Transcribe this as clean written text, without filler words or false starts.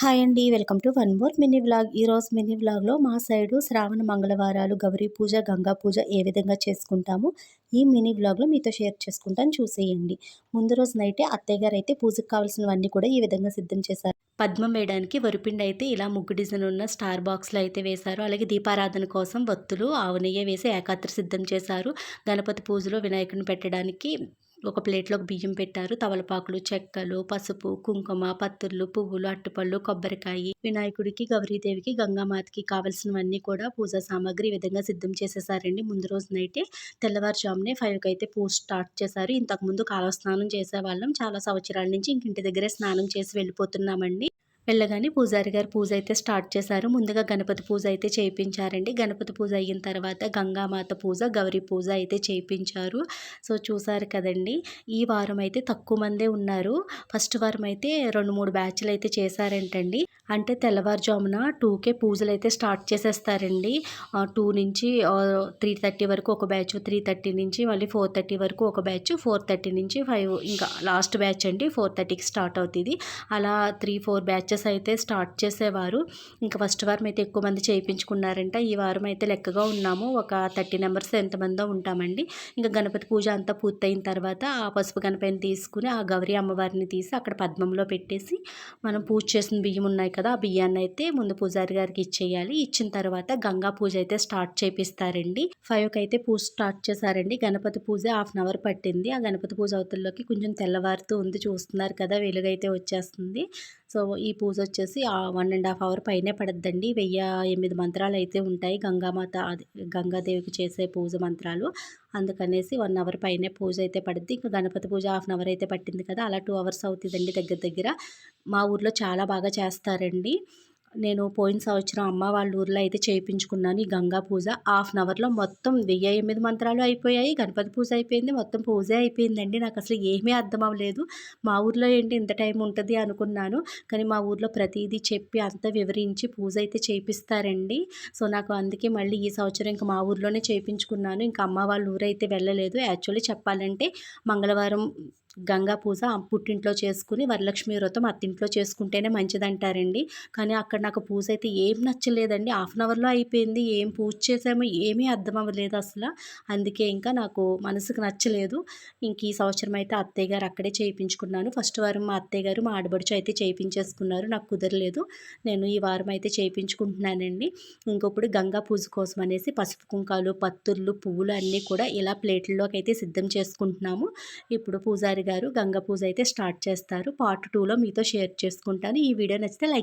Hi అండి. Welcome to one more mini vlog. ఈరోజు mini వ్లాగ్‌లో మా సైడు శ్రావణ మంగళవారాలు, గౌరీ పూజ, గంగా పూజ ఏ విధంగా చేసుకుంటామో ఈ మినీ వ్లాగ్‌లో మీతో షేర్ చేసుకుంటాను, చూసేయండి. ముందు రోజు నైటే అత్తయ్య గారైతే పూజకు కావాల్సినవన్నీ కూడా ఈ విధంగా సిద్ధం చేశారు. పద్మం వేయడానికి వరిపిండి అయితే ఇలా ముగ్గు డిజైన్ ఉన్న స్టార్ బాక్స్‌లో అయితే వేశారు. అలాగే దీపారాధన కోసం వత్తులు, ఆవు నెయ్యి వేసి ఏకాత్రి సిద్ధం చేశారు. గణపతి పూజలో వినాయకుడిని పెట్టడానికి ఒక ప్లేట్‌లోకి బియ్యం పెట్టారు. తమలపాకులు, చెక్కలు, పసుపు, కుంకుమ, పత్తులు, పువ్వులు, అరటిపళ్ళు, కొబ్బరికాయి, వినాయకుడికి, గౌరీదేవికి, గంగామాతకి కావాల్సినవన్నీ కూడా పూజా సామాగ్రి ఈ విధంగా సిద్ధం చేసేసారండి. ముందు రోజు నైటే తెల్లవారుజామునే 5కి అయితే పూజ స్టార్ట్ చేశారు. ఇంతకుముందు కాలువ స్నానం చేసేవాళ్ళం. చాలా సంవత్సరాల నుంచి ఇంటి దగ్గరే స్నానం చేసి వెళ్ళిపోతున్నామండి. వెళ్ళగానే పూజారి గారు పూజ అయితే స్టార్ట్ చేశారు. ముందుగా గణపతి పూజ అయితే చేయించారండి. గణపతి పూజ అయిన తర్వాత గంగామాత పూజ, గౌరీ పూజ అయితే చేయించారు. సో, చూసారు కదండీ! ఈ వారం అయితే తక్కువ మందే ఉన్నారు. ఫస్ట్ వారం అయితే 2, 3 బ్యాచ్‌లు అయితే చేశారంటండి. అంటే తెల్లవారుజామున 2కే పూజలు అయితే స్టార్ట్ చేసేస్తారండి. 2 నుంచి 3:30 వరకు ఒక బ్యాచ్, 3:30 నుంచి మళ్ళీ 4:30 వరకు ఒక బ్యాచ్, 4:30 నుంచి 5 ఇంకా లాస్ట్ బ్యాచ్ అండి. 4:30కి స్టార్ట్ అవుతది. అలా 3, 4 బ్యాచెస్ అయితే స్టార్ట్ చేసేవారు. ఇంకా ఫస్ట్ వారం అయితే ఎక్కువ మంది చేయించుకున్నారంట. ఈ వారం అయితే లెక్కగా ఉన్నాము. ఒక 30 మెంబర్స్ ఎంతమందో ఉంటామండి. ఇంకా గణపతి పూజ అంతా పూర్తయిన తర్వాత ఆ పసుపు గణపతిని తీసుకుని ఆ గౌరీ అమ్మవారిని తీసి అక్కడ పద్మంలో పెట్టేసి మనం పూజ చేసిన బియ్యం ఉన్నాయి కదా, ఆ బియ్యాన్ని అయితే ముందు పూజారి గారికి ఇచ్చేయాలి. ఇచ్చిన తర్వాత గంగా పూజ అయితే స్టార్ట్ చేపిస్తారండి. 5కి అయితే పూజ స్టార్ట్ చేశారండి. గణపతి పూజ హాఫ్ అన్ అవర్ పట్టింది. ఆ గణపతి పూజ అవతల్లోకి కొంచెం తెల్లవారుతూ ఉంది, చూస్తున్నారు కదా, వెలుగైతే వచ్చేస్తుంది. సో, ఈ పూజ వచ్చేసి 1.5 అవర్ పైనే పడుద్దండి. 1008 మంత్రాలు అయితే ఉంటాయి గంగామాత, అది గంగాదేవికి చేసే పూజ మంత్రాలు. అందుకనేసి 1 అవర్ పైనే పూజ అయితే పడుద్ది. ఇంకా గణపతి పూజ హాఫ్ అన్ అవర్ అయితే పట్టింది కదా, అలా 2 అవర్స్ అవుతుందండి దగ్గర దగ్గర. మా ఊర్లో చాలా బాగా చేస్తారండి. నేను పోయిన సంవత్సరం అమ్మ వాళ్ళ ఊర్లో అయితే చేయించుకున్నాను ఈ గంగా పూజ. హాఫ్ అన్ అవర్‌లో మొత్తం 1008 మంత్రాలు అయిపోయాయి. గణపతి పూజ అయిపోయింది. మొత్తం పూజే అయిపోయిందండి. నాకసలు ఏమీ అర్థం అవ్వలేదు. మా ఊర్లో ఏంటి ఇంత టైం ఉంటది అనుకున్నాను. కానీ మా ఊర్లో ప్రతీదీ చెప్పి అంతా వివరించి పూజ అయితే చేపిస్తారండి. సో, నాకు అందుకే మళ్ళీ ఈ సంవత్సరం ఇంక మా ఊర్లోనే చేయించుకున్నాను. ఇంక అమ్మ వాళ్ళ ఊరైతే వెళ్ళలేదు. యాక్చువల్లీ చెప్పాలంటే మంగళవారం గంగా పూజ పుట్టింట్లో చేసుకుని వరలక్ష్మి వ్రతం అత్తింట్లో చేసుకుంటేనే మంచిదంటారండి. కానీ అక్కడ నాకు పూజ అయితే ఏం నచ్చలేదండి. హాఫ్ అన్ అవర్‌లో అయిపోయింది. ఏం పూజ చేసామో ఏమీ అర్థం అవ్వలేదు అసల. అందుకే ఇంకా నాకు మనసుకు నచ్చలేదు. ఇంక ఈ సంవత్సరం అయితే అత్తయ్య గారు అక్కడే చేయించుకున్నాను. ఫస్ట్ వారం మా అత్తయ్య గారు, మా ఆడపడుచు అయితే చేయించేసుకున్నారు. నాకు కుదరలేదు. నేను ఈ వారం అయితే చేయించుకుంటున్నానండి. ఇంకొప్పుడు గంగా పూజ కోసం అనేసి పసుపు కుంకాలు, పత్తులు, పువ్వులు అన్నీ కూడా ఇలా ప్లేట్‌ల్లోకి అయితే సిద్ధం చేసుకుంటున్నాము. ఇప్పుడు పూజారి గారు గంగా పూజ అయితే స్టార్ట్ చేస్తారు. పార్ట్ 2లో మీతో షేర్ చేసుకుంటాను. ఈ వీడియో నచ్చితే లైక్